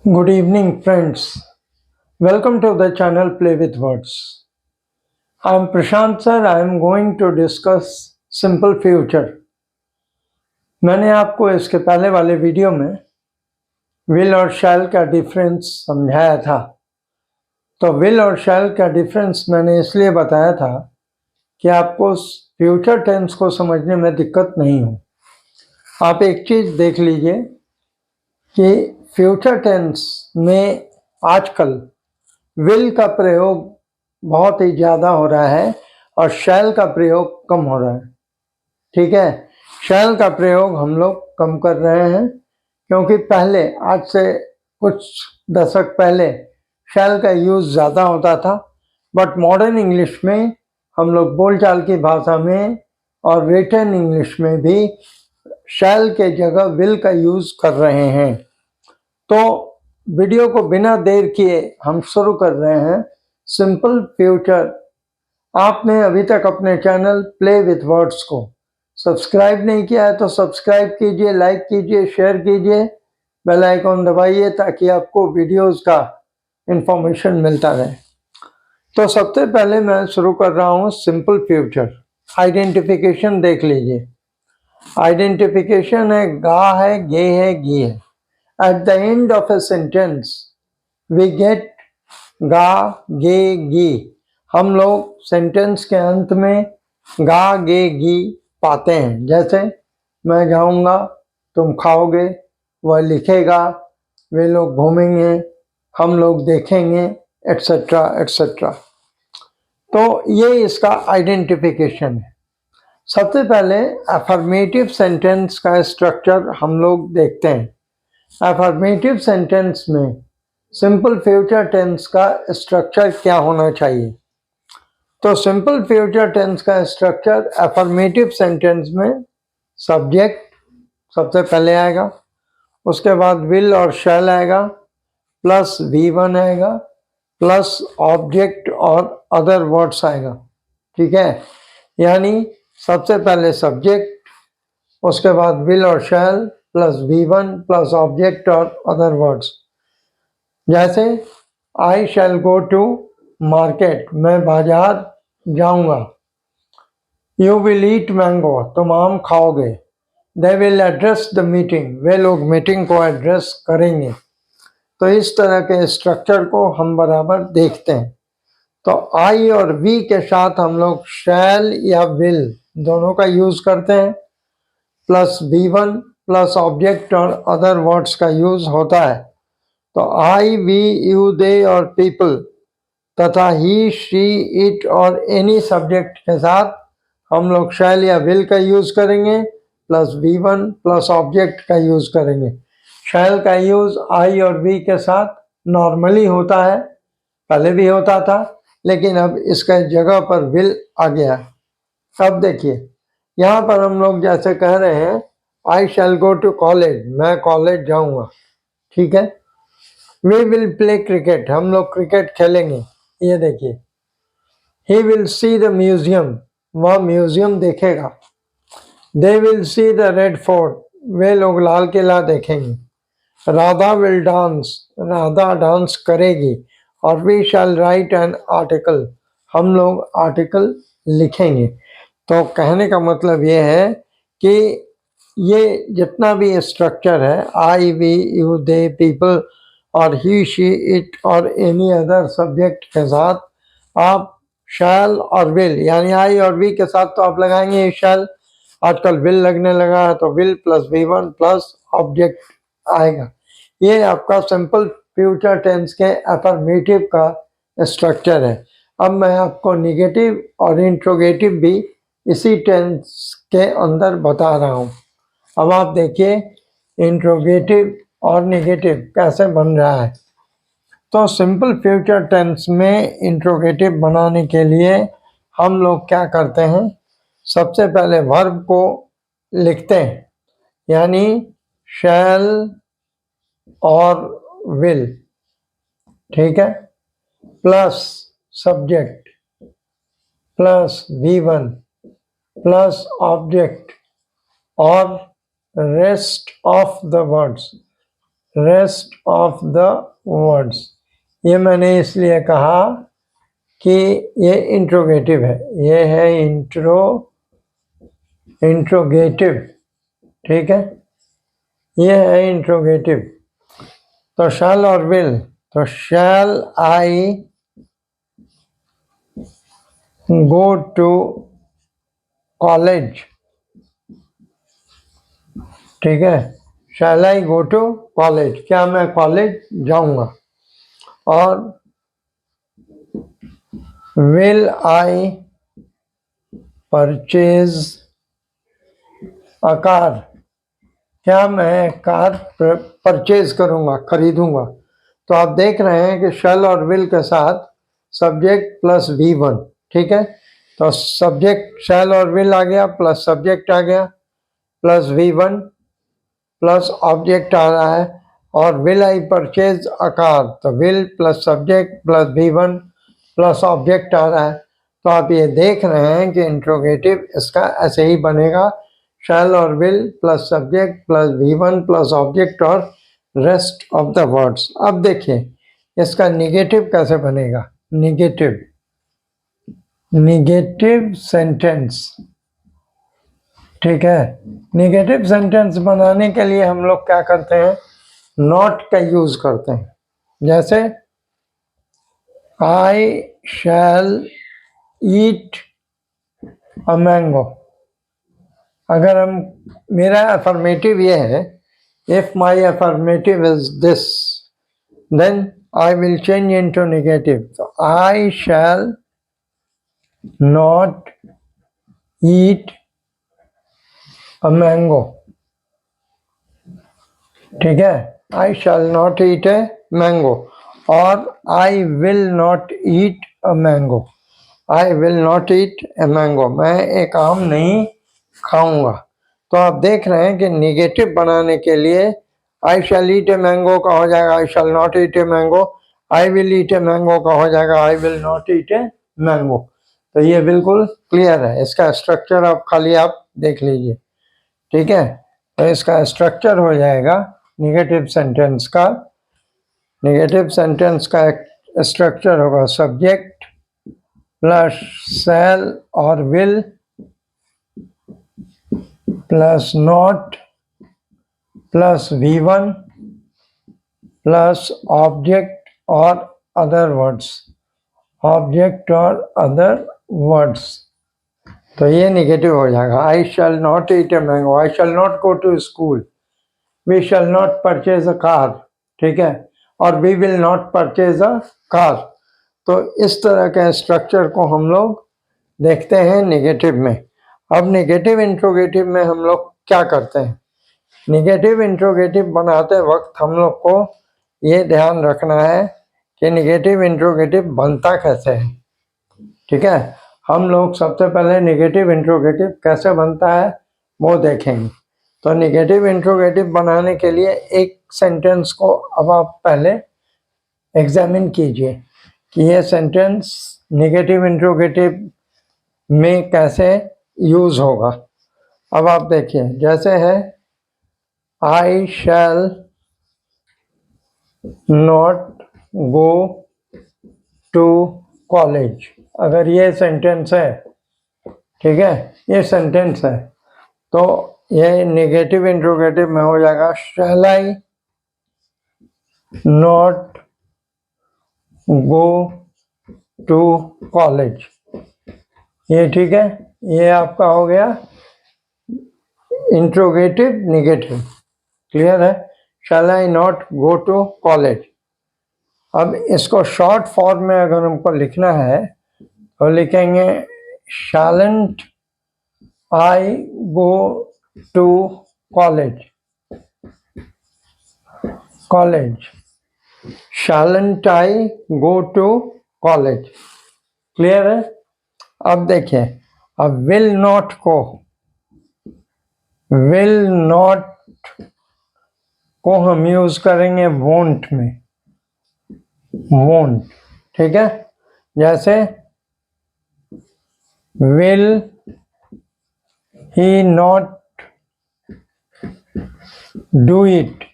Good evening, friends. Welcome to the channel Play with Words. I am Prashant sir. I am going to discuss simple future. मैंने आपको इसके पहले वाले video में will और शैल का डिफरेंस समझाया था। तो विल और शैल का डिफरेंस मैंने इसलिए बताया था कि आपको फ्यूचर टेंस को समझने में दिक्कत नहीं हो। आप एक चीज देख लीजिए कि फ्यूचर टेंस में आजकल विल का प्रयोग बहुत ही ज़्यादा हो रहा है और शैल का प्रयोग कम हो रहा है। ठीक है, शैल का प्रयोग हम लोग कम कर रहे हैं क्योंकि पहले, आज से कुछ दशक पहले शैल का यूज़ ज़्यादा होता था, बट मॉडर्न इंग्लिश में हम लोग बोलचाल की भाषा में और रिटन इंग्लिश में भी शैल के जगह विल का यूज़ कर रहे हैं। तो वीडियो को बिना देर किए हम शुरू कर रहे हैं। Simple future. आपने अभी तक अपने चैनल प्ले विथ वर्ड्स को सब्सक्राइब नहीं किया है तो सब्सक्राइब कीजिए, लाइक कीजिए, शेयर कीजिए, बेल आइकॉन दबाइए ताकि आपको वीडियोस का इंफॉर्मेशन मिलता रहे। तो सबसे पहले मैं शुरू कर रहा हूँ सिंपल फ्यूचर। आइडेंटिफिकेशन देख लीजिए। आइडेंटिफिकेशन है गा है, गे है, गी है। At the end of a sentence, we get गा, गे, गी। हम लोग सेंटेंस के अंत में गा, गे, गी पाते हैं। जैसे मैं जाऊंगा, तुम खाओगे, वह लिखेगा, वे लोग घूमेंगे, हम लोग देखेंगे, एट्सेट्रा एट्सेट्रा। तो ये इसका आइडेंटिफिकेशन है। सबसे पहले अफर्मेटिव सेंटेंस का स्ट्रक्चर हम लोग देखते हैं। अफर्मेटिव सेंटेंस में सिंपल फ्यूचर टेंस का स्ट्रक्चर क्या होना चाहिए? तो सिंपल फ्यूचर टेंस का स्ट्रक्चर अफर्मेटिव सेंटेंस में सब्जेक्ट सबसे पहले आएगा, उसके बाद विल और शैल आएगा, प्लस V1 आएगा, प्लस ऑब्जेक्ट और अदर वर्ड्स आएगा। ठीक है, यानी सबसे पहले सब्जेक्ट, उसके बाद विल और shall, plus V1 plus object और अदर वर्ड्स। जैसे आई शैल गो टू मार्केट, मैं बाजार जाऊंगा। यू विल ईट मैंगो, तुम आम खाओगे। They will address the meeting, वे लोग मीटिंग को एड्रेस करेंगे। तो इस तरह के स्ट्रक्चर को हम बराबर देखते हैं। तो आई और वी के साथ हम लोग शैल या विल दोनों का यूज करते हैं, प्लस V1 प्लस ऑब्जेक्ट और अदर वर्ड्स का यूज होता है। तो आई, वी, यू, दे और पीपल तथा ही, शी, इट और एनी सब्जेक्ट के साथ हम लोग शैल या विल का यूज करेंगे, प्लस V1 प्लस ऑब्जेक्ट का यूज करेंगे। शैल का यूज आई और वी के साथ नॉर्मली होता है, पहले भी होता था, लेकिन अब इसका जगह पर विल आ गया। अब देखिए, यहाँ पर हम लोग जैसे कह रहे हैं आई शैल गो टू कॉलेज, मैं कॉलेज जाऊंगा। ठीक है, वी विल प्ले क्रिकेट, हम लोग क्रिकेट खेलेंगे। ये देखिए, he will see the museum, वह म्यूजियम देखेगा। They will see the Red Fort, वे लोग लाल किला देखेंगे। Radha will dance, Radha dance करेगी। और we shall write an article, हम लोग आर्टिकल लिखेंगे। तो कहने का मतलब ये है कि ये जितना भी स्ट्रक्चर है, आई, वी, यू, दे, पीपल और ही, शी, इट और एनी अदर सब्जेक्ट के साथ आप शैल और विल, यानी आई और वी के साथ तो आप लगाएंगे शैल, आजकल विल लगने लगा है तो will plus V1 plus object आएगा। ये आपका सिंपल फ्यूचर टेंस के अफर्मेटिव का स्ट्रक्चर है। अब मैं आपको निगेटिव और इंट्रोगेटिव भी इसी टेंस के अंदर बता रहा हूँ। अब आप देखिए इंट्रोगेटिव और नेगेटिव कैसे बन रहा है। तो सिंपल फ्यूचर टेंस में इंट्रोगेटिव बनाने के लिए हम लोग क्या करते हैं, सबसे पहले वर्ब को लिखते हैं, यानी शैल और विल। ठीक है, plus subject plus V1 plus object और rest of the words. Rest of the words. ये मैंने इसलिए कहा कि ये इंट्रोगेटिव है, ये है इंट्रोगेटिव, ठीक है, ये है इंट्रोगेटिव। तो शैल और विल, तो शैल आई गो टू कॉलेज, ठीक है, शैल आई गो टू कॉलेज, क्या मैं कॉलेज जाऊंगा। और will I purchase a car, क्या मैं कार परचेज करूंगा, खरीदूंगा। तो आप देख रहे हैं कि शैल और विल के साथ सब्जेक्ट प्लस V1, ठीक है। तो सब्जेक्ट शैल और विल आ गया, प्लस सब्जेक्ट आ गया, प्लस V1 प्लस ऑब्जेक्ट आ रहा है। और will I purchase a car, तो will plus subject plus V1 plus object आ रहा है। तो आप ये देख रहे हैं कि इंट्रोगेटिव इसका ऐसे ही बनेगा, शैल और will plus subject plus V1 plus object और रेस्ट ऑफ द वर्ड्स। अब देखिए इसका निगेटिव कैसे बनेगा। निगेटिव सेंटेंस, ठीक है। निगेटिव सेंटेंस बनाने के लिए हम लोग क्या करते हैं, नॉट का यूज करते हैं। जैसे आई शैल ईट अ मैंगो, अगर हम, मेरा अफर्मेटिव ये है, if my affirmative is this, then I will change into negative. तो I shall not eat a mango, ठीक है, I shall not eat a mango. और I will not eat a mango, I will not eat a mango, मैं एक आम नहीं खाऊंगा। तो आप देख रहे हैं कि निगेटिव बनाने के लिए आई शैल ईट ए मैंगो का हो जाएगा I shall not eat a mango, I will eat a mango का हो जाएगा I will not eat a mango. तो ये बिल्कुल क्लियर है, इसका स्ट्रक्चर आप खाली आप देख लीजिए, ठीक है। तो इसका स्ट्रक्चर हो जाएगा निगेटिव सेंटेंस का, निगेटिव सेंटेंस का एक स्ट्रक्चर होगा सब्जेक्ट प्लस शैल और will plus not plus V1 plus object और अदर वर्ड्स, ऑब्जेक्ट और अदर वर्ड्स। तो ये निगेटिव हो जाएगा। I shall not eat a mango, I shall not go to school, we shall not purchase a car, ठीक है, और we will not purchase a car. तो इस तरह के स्ट्रक्चर को हम लोग देखते हैं निगेटिव में। अब निगेटिव इंट्रोगेटिव में हम लोग क्या करते हैं, निगेटिव इंट्रोगेटिव बनाते वक्त हम लोग को ये ध्यान रखना है कि निगेटिव इंट्रोगेटिव बनता कैसे है, ठीक है। हम लोग सबसे पहले निगेटिव इंट्रोगेटिव कैसे बनता है वो देखेंगे। तो निगेटिव इंट्रोगेटिव बनाने के लिए एक सेंटेंस को अब आप पहले एग्जामिन कीजिए कि ये सेंटेंस निगेटिव इंट्रोगेटिव में कैसे यूज होगा। अब आप देखिए, जैसे है I shall not go to college, अगर ये सेंटेंस है, ठीक है, ये सेंटेंस है, तो ये नेगेटिव इंट्रोगेटिव में हो जाएगा शैल आई नॉट गो टू कॉलेज, ये ठीक है, ये आपका हो गया इंट्रोगेटिव नेगेटिव, क्लियर है, शैल आई नॉट गो टू कॉलेज। अब इसको शॉर्ट फॉर्म में अगर हमको लिखना है तो लिखेंगे shan't I go to college, college, shan't I go to college, clear है। अब देखिए, अब विल नॉट को हम यूज करेंगे वोंट में, वोंट, ठीक है, जैसे will he not do it,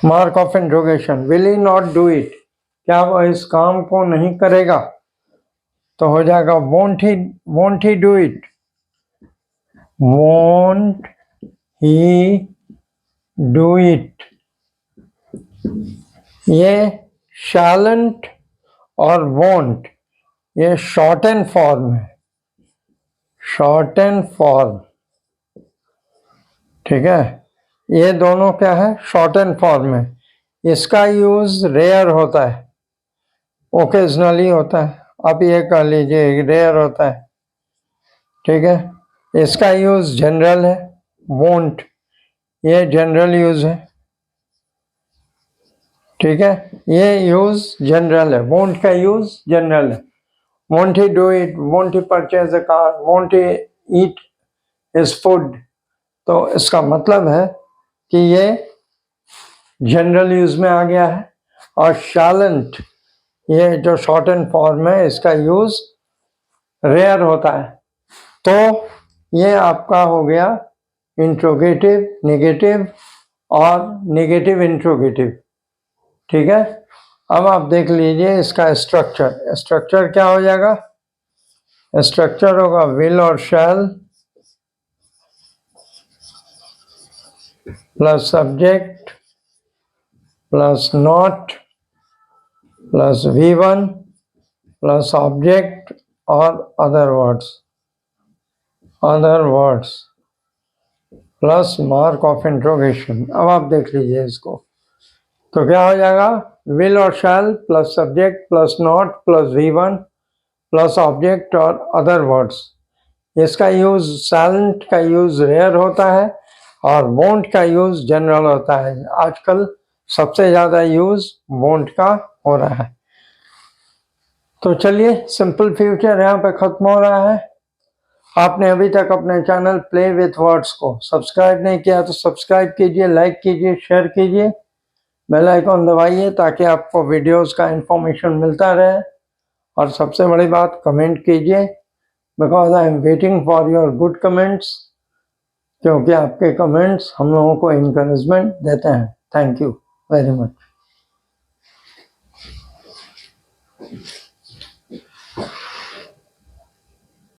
mark of interrogation, will he not do it, क्या वह इस काम को नहीं करेगा, तो हो जाएगा won't he do it, won't he do it. ये शैलेंट और वोंट ये शॉर्ट एंड फॉर्म है, शॉर्ट एंड फॉर्म, ठीक है, ये दोनों क्या है, शॉर्ट एंड फॉर्म है। इसका यूज रेयर होता है, ओकेजनली होता है, आप ये कह लीजिए रेयर होता है, ठीक है। इसका यूज जनरल है, वोंट ये जनरल यूज है, ठीक है, ये यूज जनरल है, वोंट का यूज जनरल है। Won't he do it, won't he purchase a car, won't he eat his food, तो इसका मतलब है कि ये जनरल यूज में आ गया है। और शैलेंट ये जो शॉर्ट एंड फॉर्म है इसका यूज रेयर होता है। तो ये आपका हो गया इंट्रोगेटिव, नेगेटिव और नेगेटिव इंट्रोगेटिव, ठीक है। अब आप देख लीजिए इसका स्ट्रक्चर, स्ट्रक्चर क्या हो जाएगा, स्ट्रक्चर होगा विल और shall plus subject plus not plus V1 plus object और other words plus mark of interrogation. अब आप देख लीजिए इसको, तो क्या हो जाएगा, विल और shall plus subject plus not plus V1 plus object और अदर वर्ड्स। इसका यूज साइलेंट का यूज रेयर होता है और वोंट का यूज जनरल होता है। आजकल सबसे ज्यादा यूज वोंट का हो रहा है। तो चलिए सिंपल फ्यूचर यहाँ पे खत्म हो रहा है। आपने अभी तक अपने चैनल प्ले विथ वर्ड्स को सब्सक्राइब नहीं किया तो सब्सक्राइब कीजिए, लाइक कीजिए, शेयर कीजिए, बेल आइकॉन दबाइए ताकि आपको वीडियोस का इंफॉर्मेशन मिलता रहे। और सबसे बड़ी बात, कमेंट कीजिए, because I am waiting for your good comments, क्योंकि आपके कमेंट्स हम लोगों को इंकरेजमेंट देते हैं। Thank you very much.